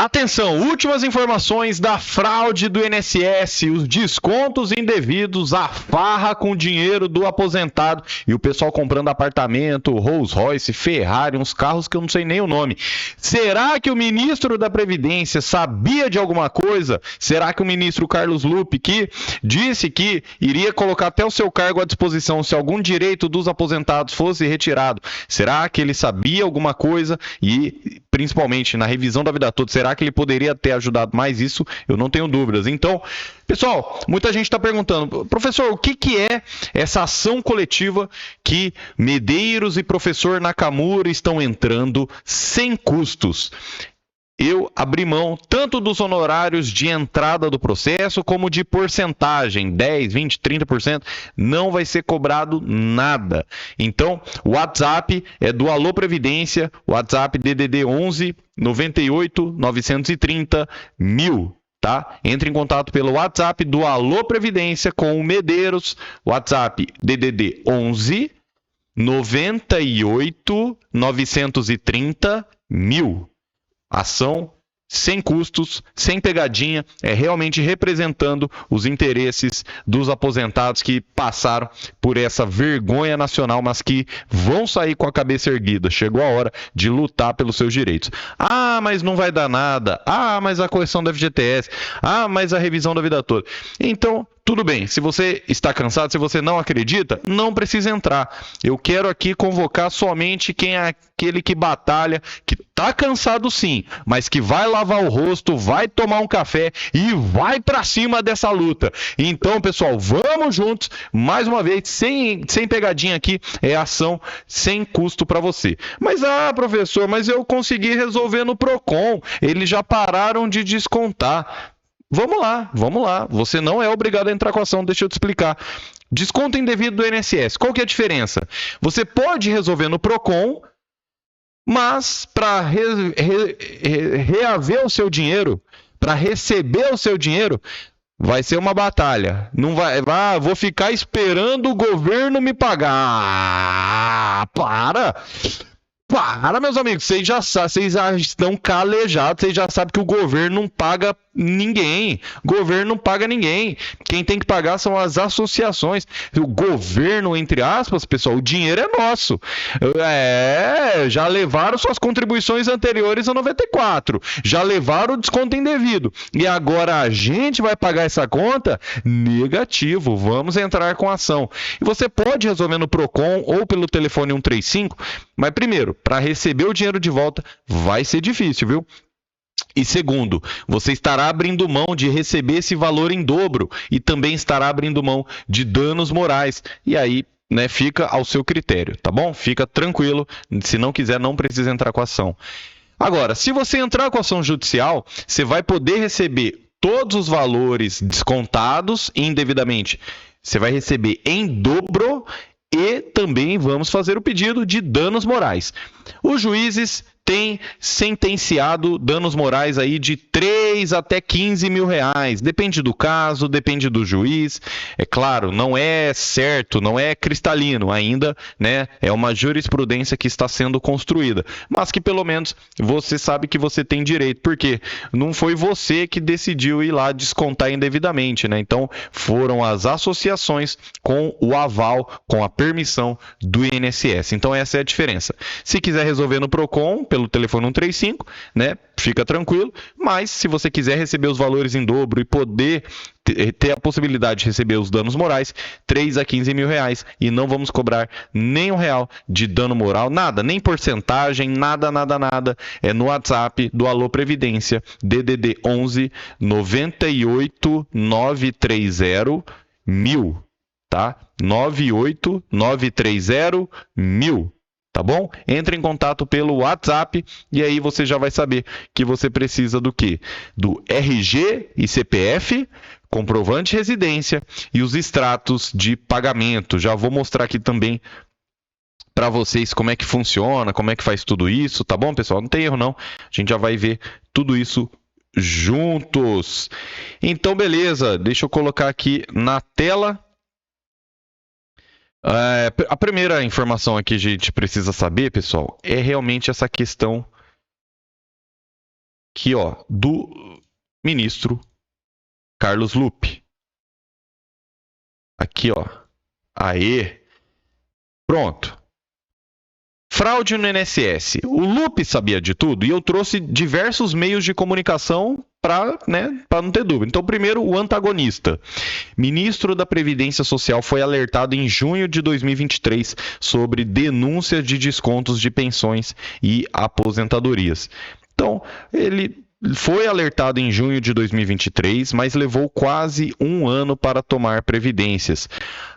Atenção, últimas informações da fraude do INSS, os descontos indevidos, a farra com o dinheiro do aposentado e o pessoal comprando apartamento, Rolls Royce, Ferrari, uns carros que eu não sei nem o nome. Será que o ministro da Previdência sabia de alguma coisa? Será que o ministro Carlos Lupe, que disse que iria colocar até o seu cargo à disposição se algum direito dos aposentados fosse retirado, será que ele sabia alguma coisa? E principalmente na revisão da vida toda, será que ele poderia ter ajudado mais isso? Eu não tenho dúvidas. Então, pessoal, muita gente está perguntando, professor, o que é essa ação coletiva que Medeiros e professor Nakamura estão entrando sem custos? Eu abri mão tanto dos honorários de entrada do processo como de porcentagem, 10, 20, 30%, não vai ser cobrado nada. Então, o WhatsApp é do Alô Previdência, WhatsApp DDD 11 98 930 1000. Tá? Entre em contato pelo WhatsApp do Alô Previdência com o Medeiros, WhatsApp DDD 11 98 930 1000. Ação sem custos, sem pegadinha, é realmente representando os interesses dos aposentados que passaram por essa vergonha nacional, mas que vão sair com a cabeça erguida. Chegou a hora de lutar pelos seus direitos. Ah, mas não vai dar nada. Ah, mas a correção do FGTS. Ah, mas a revisão da vida toda. Então, tudo bem, se você está cansado, se você não acredita, não precisa entrar. Eu quero aqui convocar somente quem é aquele que batalha, que está cansado sim, mas que vai lavar o rosto, vai tomar um café e vai para cima dessa luta. Então, pessoal, vamos juntos, mais uma vez, sem pegadinha aqui, é ação sem custo para você. Mas, professor, mas eu consegui resolver no Procon, eles já pararam de descontar. Vamos lá. Você não é obrigado a entrar com a ação, deixa eu te explicar. Desconto indevido do INSS, qual que é a diferença? Você pode resolver no Procon, mas para reaver o seu dinheiro, para receber o seu dinheiro, vai ser uma batalha. Não vai, vou ficar esperando o governo me pagar. Para, meus amigos, vocês já estão calejados, vocês já sabem que o governo não paga ninguém. Governo não paga ninguém. Quem tem que pagar são as associações. O governo, entre aspas, pessoal, o dinheiro é nosso. Já levaram suas contribuições anteriores a 94. Já levaram o desconto indevido. E agora a gente vai pagar essa conta? Negativo. Vamos entrar com ação. E você pode resolver no Procon ou pelo telefone 135, mas primeiro, para receber o dinheiro de volta vai ser difícil, viu? E segundo, você estará abrindo mão de receber esse valor em dobro e também estará abrindo mão de danos morais. E aí, fica ao seu critério, tá bom? Fica tranquilo, se não quiser, não precisa entrar com a ação. Agora, se você entrar com a ação judicial, você vai poder receber todos os valores descontados indevidamente. Você vai receber em dobro e também vamos fazer o pedido de danos morais. Os juízes têm sentenciado danos morais aí de 3 até 15 mil reais. Depende do caso, depende do juiz. É claro, não é certo, não é cristalino ainda, É uma jurisprudência que está sendo construída. Mas que pelo menos você sabe que você tem direito. Porque não foi você que decidiu ir lá descontar indevidamente, Então foram as associações com o aval, com a permissão do INSS. Então essa é a diferença. Se quiser resolver no Procon, pelo telefone 135, fica tranquilo, mas se você quiser receber os valores em dobro e poder ter a possibilidade de receber os danos morais, 3 a 15 mil reais, e não vamos cobrar nem R$1 de dano moral, nada, nem porcentagem, nada, é no WhatsApp do Alô Previdência, DDD 11 98 930 1000, tá? 98 930 1000. Tá bom? Entre em contato pelo WhatsApp e aí você já vai saber que você precisa do quê? Do RG e CPF, comprovante de residência e os extratos de pagamento. Já vou mostrar aqui também para vocês como é que funciona, como é que faz tudo isso, tá bom, pessoal? Não tem erro não. A gente já vai ver tudo isso juntos. Então, beleza. Deixa eu colocar aqui na tela. A primeira informação aqui que a gente precisa saber, pessoal, é realmente essa questão aqui, ó, do ministro Carlos Lupe. Aqui, ó. Aê. Pronto. Fraude no INSS. O Lupe sabia de tudo e eu trouxe diversos meios de comunicação para não ter dúvida. Então, primeiro, o antagonista. Ministro da Previdência Social foi alertado em junho de 2023 sobre denúncias de descontos de pensões e aposentadorias. Então, ele foi alertado em junho de 2023, mas levou quase um ano para tomar previdências.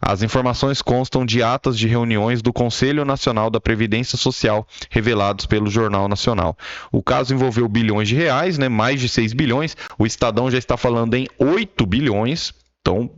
As informações constam de atas de reuniões do Conselho Nacional da Previdência Social, revelados pelo Jornal Nacional. O caso envolveu bilhões de reais, mais de 6 bilhões. O Estadão já está falando em 8 bilhões. Então,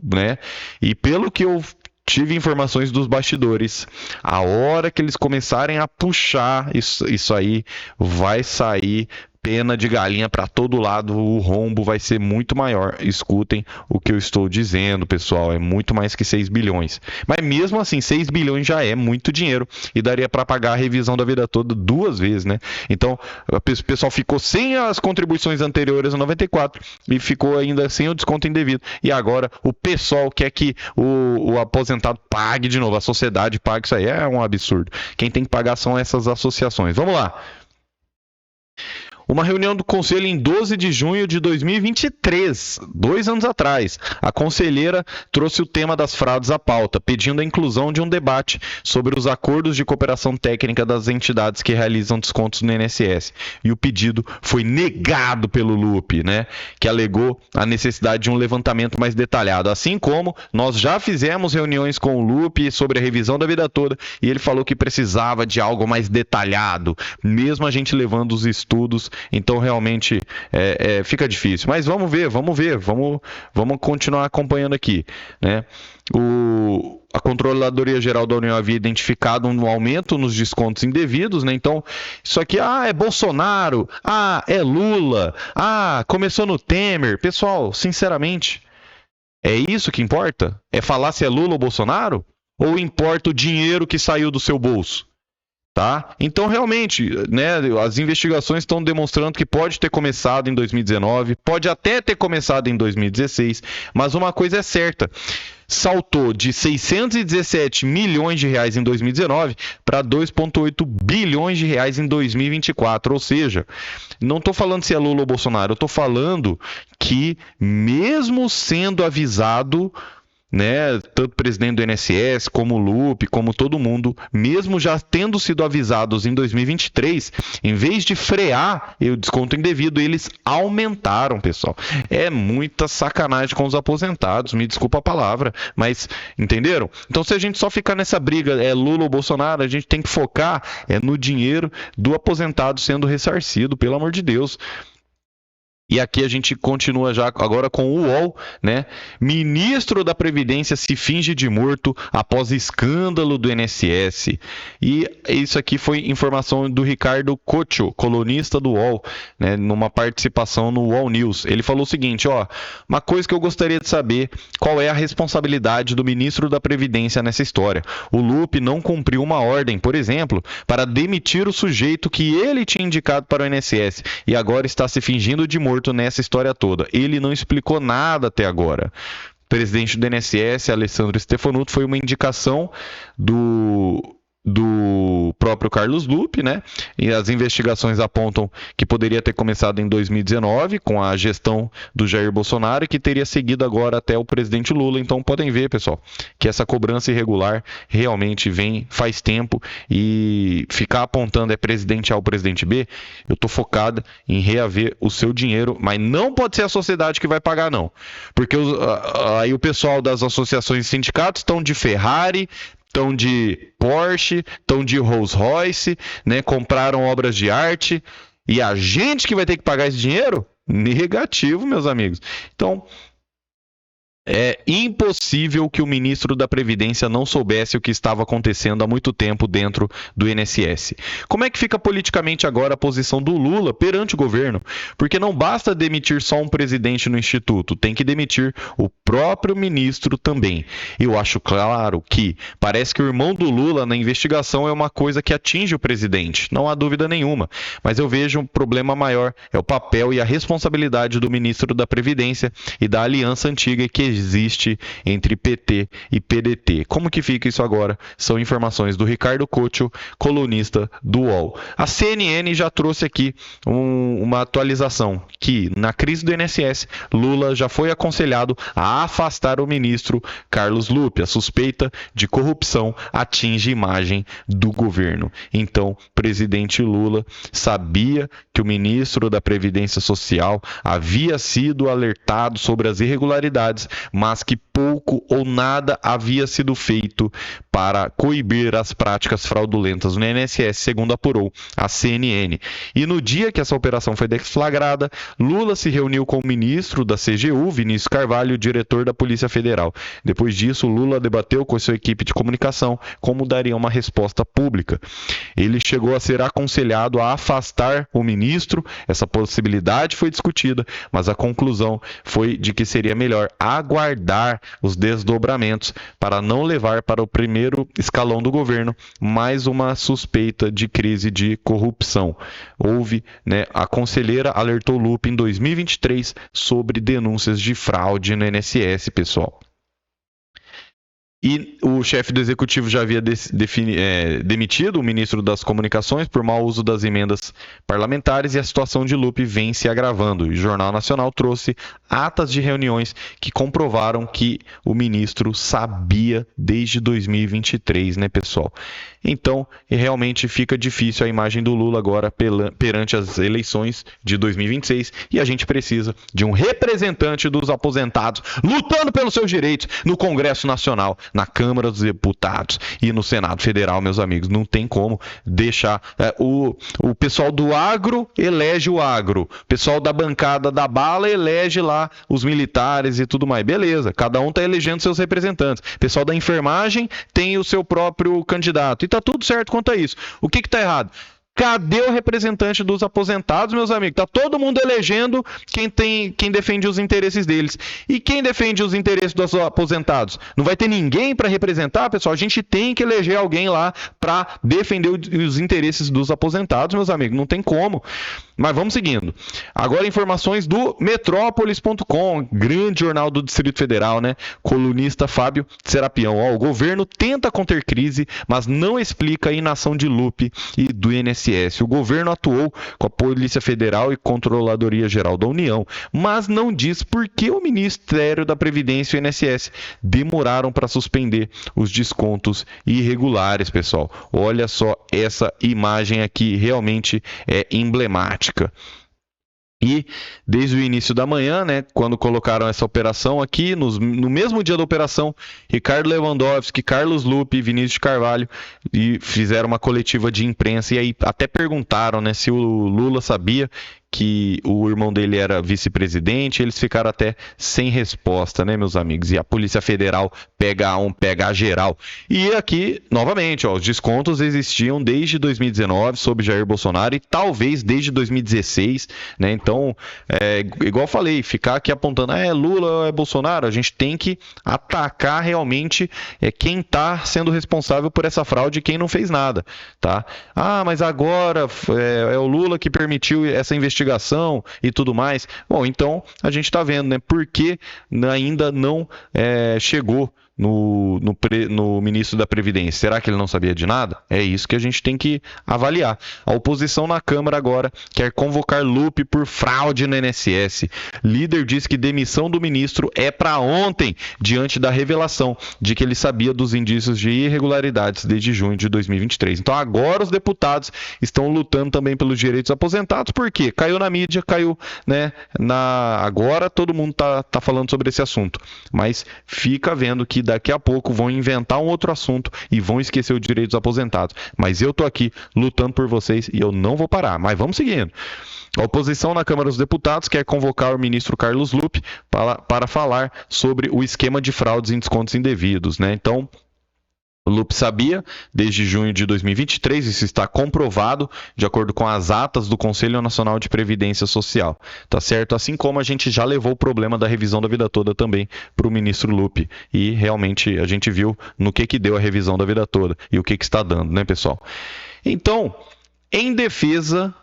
e pelo que eu tive informações dos bastidores, a hora que eles começarem a puxar isso aí, vai sair pena de galinha para todo lado, o rombo vai ser muito maior. Escutem o que eu estou dizendo, pessoal, é muito mais que 6 bilhões. Mas mesmo assim, 6 bilhões já é muito dinheiro e daria para pagar a revisão da vida toda 2 vezes, Então, o pessoal ficou sem as contribuições anteriores a 94 e ficou ainda sem o desconto indevido. E agora o pessoal quer que o aposentado pague de novo, a sociedade pague, isso aí é um absurdo. Quem tem que pagar são essas associações. Vamos lá. Uma reunião do Conselho em 12 de junho de 2023, 2 anos atrás. A conselheira trouxe o tema das fraudes à pauta, pedindo a inclusão de um debate sobre os acordos de cooperação técnica das entidades que realizam descontos no INSS. E o pedido foi negado pelo Lupe, que alegou a necessidade de um levantamento mais detalhado. Assim como nós já fizemos reuniões com o Lupe sobre a revisão da vida toda e ele falou que precisava de algo mais detalhado, mesmo a gente levando os estudos. Então realmente fica difícil, mas vamos ver, vamos continuar acompanhando aqui, A Controladoria Geral da União havia identificado um aumento nos descontos indevidos, Então, isso aqui, é Bolsonaro, é Lula, começou no Temer. Pessoal, sinceramente, é isso que importa? É falar se é Lula ou Bolsonaro? Ou importa o dinheiro que saiu do seu bolso? Tá? Então, realmente, as investigações estão demonstrando que pode ter começado em 2019, pode até ter começado em 2016, mas uma coisa é certa, saltou de 617 milhões de reais em 2019 para 2,8 bilhões de reais em 2024, ou seja, não estou falando se é Lula ou Bolsonaro, eu estou falando que mesmo sendo avisado, tanto o presidente do INSS, como o Lupe, como todo mundo, mesmo já tendo sido avisados em 2023, em vez de frear o desconto indevido, eles aumentaram, pessoal. É muita sacanagem com os aposentados, me desculpa a palavra, mas entenderam? Então, se a gente só ficar nessa briga, é Lula ou Bolsonaro, a gente tem que focar no dinheiro do aposentado sendo ressarcido, pelo amor de Deus. E aqui a gente continua já agora com o UOL, Ministro da Previdência se finge de morto após escândalo do INSS. E isso aqui foi informação do Ricardo Cocho, colunista do UOL, numa participação no UOL News. Ele falou o seguinte, uma coisa que eu gostaria de saber, qual é a responsabilidade do Ministro da Previdência nessa história? O Lupe não cumpriu uma ordem, por exemplo, para demitir o sujeito que ele tinha indicado para o INSS e agora está se fingindo de morto nessa história toda. Ele não explicou nada até agora. O presidente do INSS, Alessandro Stefanuto, foi uma indicação do próprio Carlos Lupe, E as investigações apontam que poderia ter começado em 2019 com a gestão do Jair Bolsonaro e que teria seguido agora até o presidente Lula. Então podem ver, pessoal, que essa cobrança irregular realmente vem faz tempo e ficar apontando presidente A ou presidente B, eu tô focado em reaver o seu dinheiro, mas não pode ser a sociedade que vai pagar, não. Porque aí o pessoal das associações e sindicatos estão de Ferrari, estão de Porsche, estão de Rolls Royce, compraram obras de arte, e a gente que vai ter que pagar esse dinheiro? Negativo, meus amigos. Então, É impossível que o ministro da Previdência não soubesse o que estava acontecendo há muito tempo dentro do INSS. Como é que fica politicamente agora a posição do Lula perante o governo? Porque não basta demitir só um presidente no Instituto, tem que demitir o próprio ministro também. Eu acho claro que parece que o irmão do Lula na investigação é uma coisa que atinge o presidente, não há dúvida nenhuma. Mas eu vejo um problema maior, é o papel e a responsabilidade do ministro da Previdência e da aliança antiga que existe entre PT e PDT. Como que fica isso agora? São informações do Ricardo Couto, colunista do UOL. A CNN já trouxe aqui uma atualização que na crise do INSS, Lula já foi aconselhado a afastar o ministro Carlos Lupe. A suspeita de corrupção atinge a imagem do governo. Então, presidente Lula sabia que o ministro da Previdência Social havia sido alertado sobre as irregularidades, mas que pouco ou nada havia sido feito para coibir as práticas fraudulentas no INSS, segundo apurou a CNN. E no dia que essa operação foi deflagrada, Lula se reuniu com o ministro da CGU, Vinícius Carvalho, e o diretor da Polícia Federal. Depois disso, Lula debateu com sua equipe de comunicação como daria uma resposta pública. Ele chegou a ser aconselhado a afastar o ministro, essa possibilidade foi discutida, mas a conclusão foi de que seria melhor aguardar os desdobramentos para não levar para o primeiro escalão do governo mais uma suspeita de crise de corrupção. Houve, a conselheira alertou Lupe em 2023 sobre denúncias de fraude no INSS, pessoal. E o chefe do executivo já havia demitido o ministro das Comunicações por mau uso das emendas parlamentares e a situação de Lupe vem se agravando. O Jornal Nacional trouxe atas de reuniões que comprovaram que o ministro sabia desde 2023, pessoal? Então, realmente fica difícil a imagem do Lula agora perante as eleições de 2026 e a gente precisa de um representante dos aposentados lutando pelos seus direitos no Congresso Nacional, na Câmara dos Deputados e no Senado Federal, meus amigos. Não tem como deixar... O pessoal do agro elege o agro, o pessoal da bancada da bala elege lá os militares e tudo mais. Beleza, cada um está elegendo seus representantes. O pessoal da enfermagem tem o seu próprio candidato. E tá tudo certo quanto a isso. O que está errado? Cadê o representante dos aposentados, meus amigos? Tá todo mundo elegendo quem defende os interesses deles. E quem defende os interesses dos aposentados? Não vai ter ninguém para representar, pessoal? A gente tem que eleger alguém lá para defender os interesses dos aposentados, meus amigos. Não tem como. Mas vamos seguindo. Agora informações do Metrópolis.com, grande jornal do Distrito Federal, Colunista Fábio Serapião. O governo tenta conter crise, mas não explica a inação de Lupe e do INSS. O governo atuou com a Polícia Federal e Controladoria Geral da União, mas não diz por que o Ministério da Previdência e o INSS demoraram para suspender os descontos irregulares, pessoal. Olha só, essa imagem aqui realmente é emblemática. E desde o início da manhã, quando colocaram essa operação aqui, no mesmo dia da operação, Ricardo Lewandowski, Carlos Lupe e Vinícius Carvalho fizeram uma coletiva de imprensa e aí até perguntaram se o Lula sabia que o irmão dele era vice-presidente. Eles ficaram até sem resposta, meus amigos? E a Polícia Federal pega a geral. E aqui, novamente, os descontos existiam desde 2019 sob Jair Bolsonaro e talvez desde 2016, Então, igual eu falei, ficar aqui apontando, Lula, é Bolsonaro, a gente tem que atacar realmente quem está sendo responsável por essa fraude e quem não fez nada, tá? Mas agora é o Lula que permitiu essa investigação e tudo mais. Bom, então a gente está vendo, por que ainda não chegou no ministro da Previdência. Será que ele não sabia de nada? É isso que a gente tem que avaliar. A oposição na Câmara agora quer convocar Lupe por fraude no INSS. Líder diz que demissão do ministro é para ontem, diante da revelação de que ele sabia dos indícios de irregularidades desde junho de 2023. Então agora os deputados estão lutando também pelos direitos aposentados, porque caiu na mídia, caiu, agora todo mundo tá falando sobre esse assunto. Mas fica vendo que daqui a pouco vão inventar um outro assunto e vão esquecer o direito dos aposentados. Mas eu tô aqui lutando por vocês e eu não vou parar. Mas vamos seguindo. A oposição na Câmara dos Deputados quer convocar o ministro Carlos Lupe para falar sobre o esquema de fraudes em descontos indevidos, né? Então, o Lupe sabia, desde junho de 2023, isso está comprovado de acordo com as atas do Conselho Nacional de Previdência Social, tá certo? Assim como a gente já levou o problema da revisão da vida toda também para o ministro Lupe, e realmente a gente viu no que deu a revisão da vida toda e o que está dando, né, pessoal? Então, em defesa...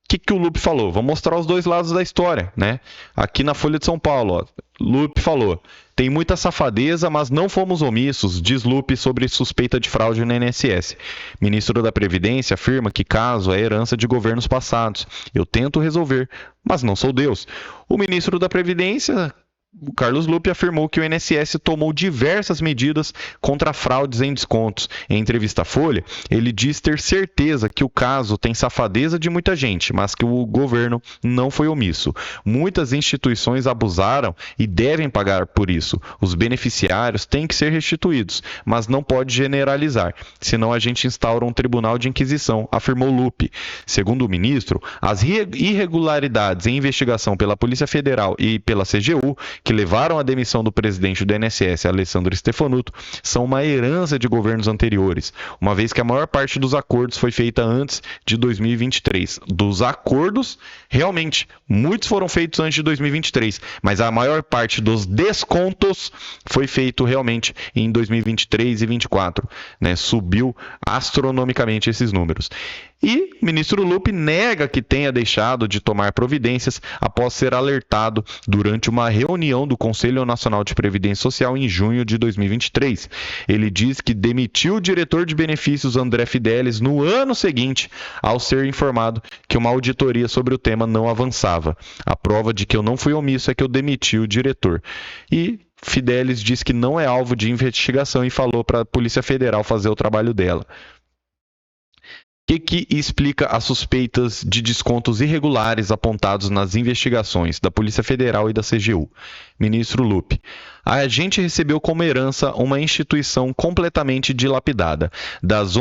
O que o Lupe falou? Vou mostrar os dois lados da história, né? Aqui na Folha de São Paulo, ó, Lupe falou: tem muita safadeza, mas não fomos omissos, diz Lupe sobre suspeita de fraude no INSS. Ministro da Previdência afirma que caso é herança de governos passados. Eu tento resolver, mas não sou Deus. O ministro da Previdência, o Carlos Lupe, afirmou que o INSS tomou diversas medidas contra fraudes em descontos. Em entrevista à Folha, ele diz ter certeza que o caso tem safadeza de muita gente, mas que o governo não foi omisso. Muitas instituições abusaram e devem pagar por isso. Os beneficiários têm que ser restituídos, mas não pode generalizar, senão a gente instaura um tribunal de inquisição, afirmou Lupe. Segundo o ministro, as irregularidades em investigação pela Polícia Federal e pela CGU, que levaram à demissão do presidente do INSS, Alessandro Stefanuto, são uma herança de governos anteriores, uma vez que a maior parte dos acordos foi feita antes de 2023. Dos acordos, realmente, muitos foram feitos antes de 2023, mas a maior parte dos descontos foi feito realmente em 2023 e 2024, né? Subiu astronomicamente esses números. E o ministro Lupe nega que tenha deixado de tomar providências após ser alertado durante uma reunião do Conselho Nacional de Previdência Social em junho de 2023. Ele diz que demitiu o diretor de benefícios André Fidelis no ano seguinte, ao ser informado que uma auditoria sobre o tema não avançava. A prova de que eu não fui omisso é que eu demiti o diretor. E Fidelis diz que não é alvo de investigação e falou para a Polícia Federal fazer o trabalho dela. O que explica as suspeitas de descontos irregulares apontados nas investigações da Polícia Federal e da CGU? Ministro Lupe: a gente recebeu como herança uma instituição completamente dilapidada. Das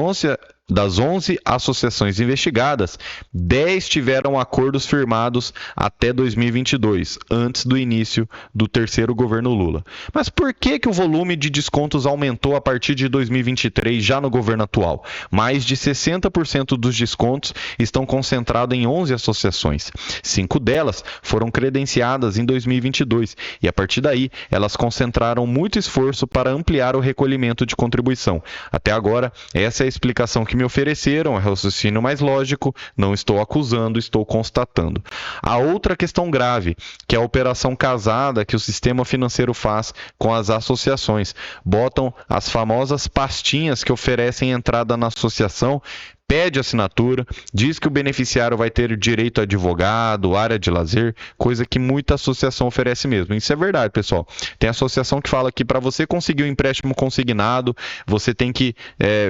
11 associações investigadas, 10 tiveram acordos firmados até 2022, antes do início do terceiro governo Lula. Mas por que o volume de descontos aumentou a partir de 2023, já no governo atual? Mais de 60% dos descontos estão concentrados em 11 associações. 5 delas foram credenciadas em 2022 e, a partir daí, elas concentraram muito esforço para ampliar o recolhimento de contribuição. Até agora, essa é a explicação que me ofereceram, é raciocínio mais lógico, não estou acusando, estou constatando. A outra questão grave, que é a operação casada que o sistema financeiro faz com as associações. Botam as famosas pastinhas que oferecem entrada na associação, pede assinatura, diz que o beneficiário vai ter direito a advogado, área de lazer, coisa que muita associação oferece mesmo. Isso é verdade, pessoal. Tem associação que fala que para você conseguir um empréstimo consignado, você tem que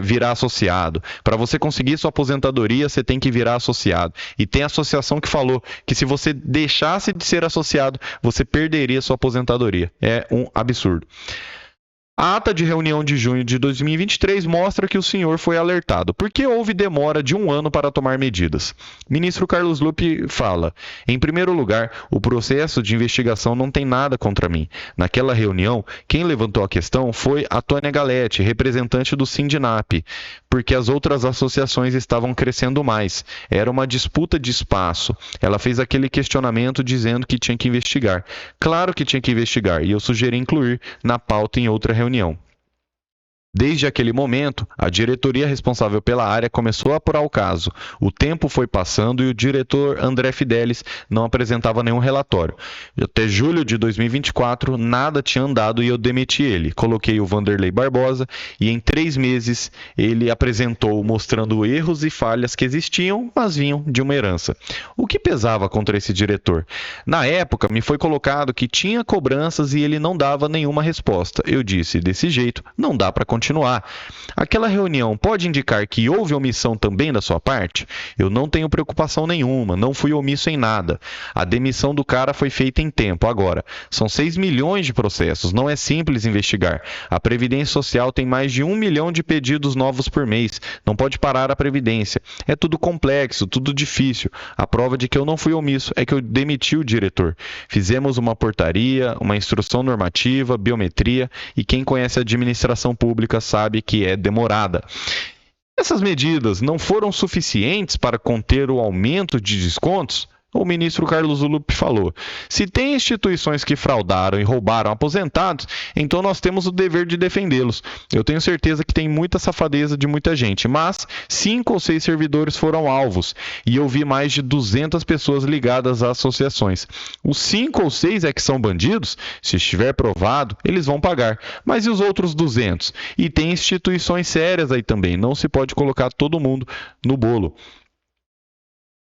virar associado. Para você conseguir sua aposentadoria, você tem que virar associado. E tem associação que falou que se você deixasse de ser associado, você perderia sua aposentadoria. É um absurdo. A ata de reunião de junho de 2023 mostra que o senhor foi alertado. Por que houve demora de 1 ano para tomar medidas? Ministro Carlos Lupe fala: em primeiro lugar, o processo de investigação não tem nada contra mim. Naquela reunião, quem levantou a questão foi a Tônia Galetti, representante do Sindinap, porque as outras associações estavam crescendo mais. Era uma disputa de espaço. Ela fez aquele questionamento dizendo que tinha que investigar. Claro que tinha que investigar, e eu sugeri incluir na pauta em outra reunião. Desde aquele momento, a diretoria responsável pela área começou a apurar o caso. O tempo foi passando e o diretor André Fidelis não apresentava nenhum relatório. Até julho de 2024, nada tinha andado e eu demiti ele. Coloquei o Vanderlei Barbosa e em 3 meses ele apresentou mostrando erros e falhas que existiam, mas vinham de uma herança. O que pesava contra esse diretor? Na época, me foi colocado que tinha cobranças e ele não dava nenhuma resposta. Eu disse: desse jeito, não dá para continuar continuar. Aquela reunião pode indicar que houve omissão também da sua parte? Eu não tenho preocupação nenhuma, não fui omisso em nada. A demissão do cara foi feita em tempo. Agora, são 6 milhões de processos, não é simples investigar. A Previdência Social tem mais de 1 milhão de pedidos novos por mês. Não pode parar a Previdência. É tudo complexo, tudo difícil. A prova de que eu não fui omisso é que eu demiti o diretor. Fizemos uma portaria, uma instrução normativa, biometria, e quem conhece a administração pública sabe que é demorada. Essas medidas não foram suficientes para conter o aumento de descontos? O ministro Carlos Lupe falou: se tem instituições que fraudaram e roubaram aposentados, então nós temos o dever de defendê-los. Eu tenho certeza que tem muita safadeza de muita gente, mas 5 ou 6 servidores foram alvos e eu vi mais de 200 pessoas ligadas a associações. Os 5 ou 6 é que são bandidos? Se estiver provado, eles vão pagar. Mas e os outros 200? E tem instituições sérias aí também, não se pode colocar todo mundo no bolo.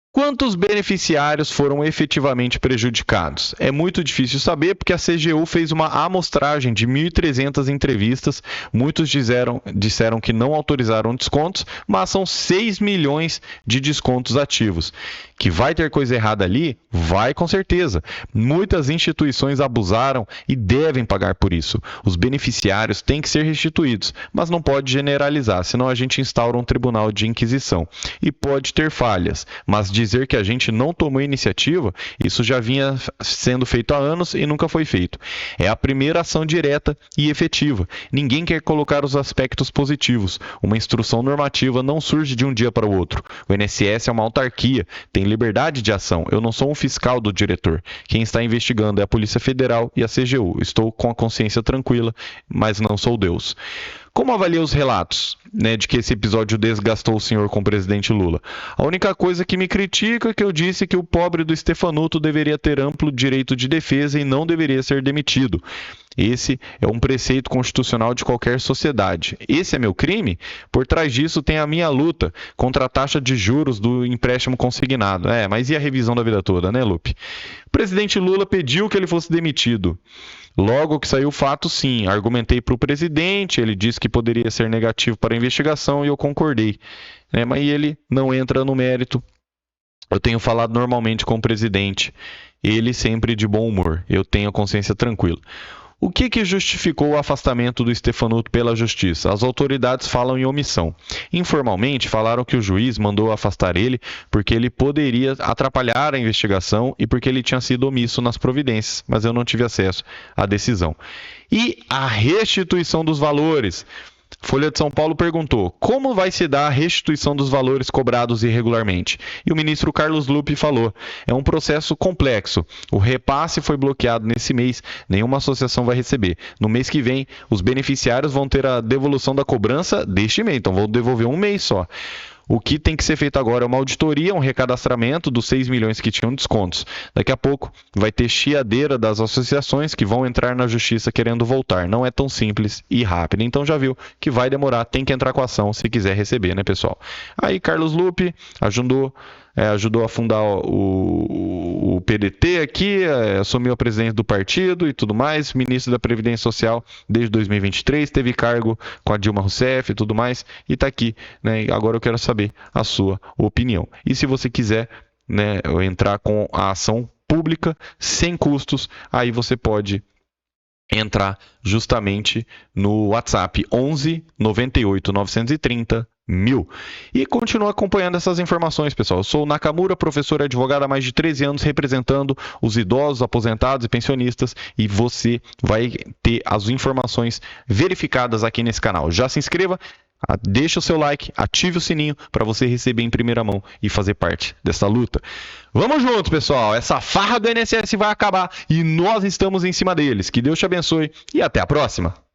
Quantos beneficiários foram efetivamente prejudicados? É muito difícil saber porque a CGU fez uma amostragem de 1.300 entrevistas. Muitos disseram que não autorizaram descontos, mas são 6 milhões de descontos ativos. Que vai ter coisa errada ali? Vai, com certeza. Muitas instituições abusaram e devem pagar por isso. Os beneficiários têm que ser restituídos, mas não pode generalizar, senão a gente instaura um tribunal de inquisição. E pode ter falhas, mas dizer que a gente não tomou iniciativa, isso já vinha sendo feito há anos e nunca foi feito. É a primeira ação direta e efetiva. Ninguém quer colocar os aspectos positivos. Uma instrução normativa não surge de um dia para o outro. O INSS é uma autarquia, tem liberdade de ação. Eu não sou um fiscal do diretor. Quem está investigando é a Polícia Federal e a CGU. Estou com a consciência tranquila, mas não sou Deus. Como avalia os relatos, de que esse episódio desgastou o senhor com o presidente Lula? A única coisa que me critica é que eu disse que o pobre do Stefanuto deveria ter amplo direito de defesa e não deveria ser demitido. Esse é um preceito constitucional de qualquer sociedade. Esse é meu crime? Por trás disso tem a minha luta contra a taxa de juros do empréstimo consignado. Mas e a revisão da vida toda, né, Lupe? O presidente Lula pediu que ele fosse demitido. Logo que saiu o fato, sim, argumentei para o presidente, ele disse que poderia ser negativo para a investigação e eu concordei. Mas ele não entra no mérito. Eu tenho falado normalmente com o presidente, ele sempre de bom humor, eu tenho a consciência tranquila. O que justificou o afastamento do Stefanuto pela justiça? As autoridades falam em omissão. Informalmente, falaram que o juiz mandou afastar ele porque ele poderia atrapalhar a investigação e porque ele tinha sido omisso nas providências, mas eu não tive acesso à decisão. E a restituição dos valores? Folha de São Paulo perguntou: como vai se dar a restituição dos valores cobrados irregularmente? E o ministro Carlos Lupe falou: é um processo complexo. O repasse foi bloqueado nesse mês, nenhuma associação vai receber. No mês que vem, os beneficiários vão ter a devolução da cobrança deste mês, então vão devolver um mês só. O que tem que ser feito agora é uma auditoria, um recadastramento dos 6 milhões que tinham descontos. Daqui a pouco vai ter chiadeira das associações que vão entrar na justiça querendo voltar. Não é tão simples e rápido. Então já viu que vai demorar, tem que entrar com a ação se quiser receber, né, pessoal? Aí Carlos Lupe ajudou a fundar o PDT aqui, assumiu a presidência do partido e tudo mais, ministro da Previdência Social desde 2023, teve cargo com a Dilma Rousseff e tudo mais, e está aqui, Agora eu quero saber a sua opinião. E se você quiser, entrar com a ação pública, sem custos, aí você pode entrar justamente no WhatsApp 11 98 930 1000. E continua acompanhando essas informações, pessoal. Eu sou o Nakamura, professor e advogado há mais de 13 anos, representando os idosos, aposentados e pensionistas, e você vai ter as informações verificadas aqui nesse canal. Já se inscreva, deixa o seu like, ative o sininho para você receber em primeira mão e fazer parte dessa luta. Vamos juntos, pessoal. Essa farra do INSS vai acabar e nós estamos em cima deles. Que Deus te abençoe e até a próxima.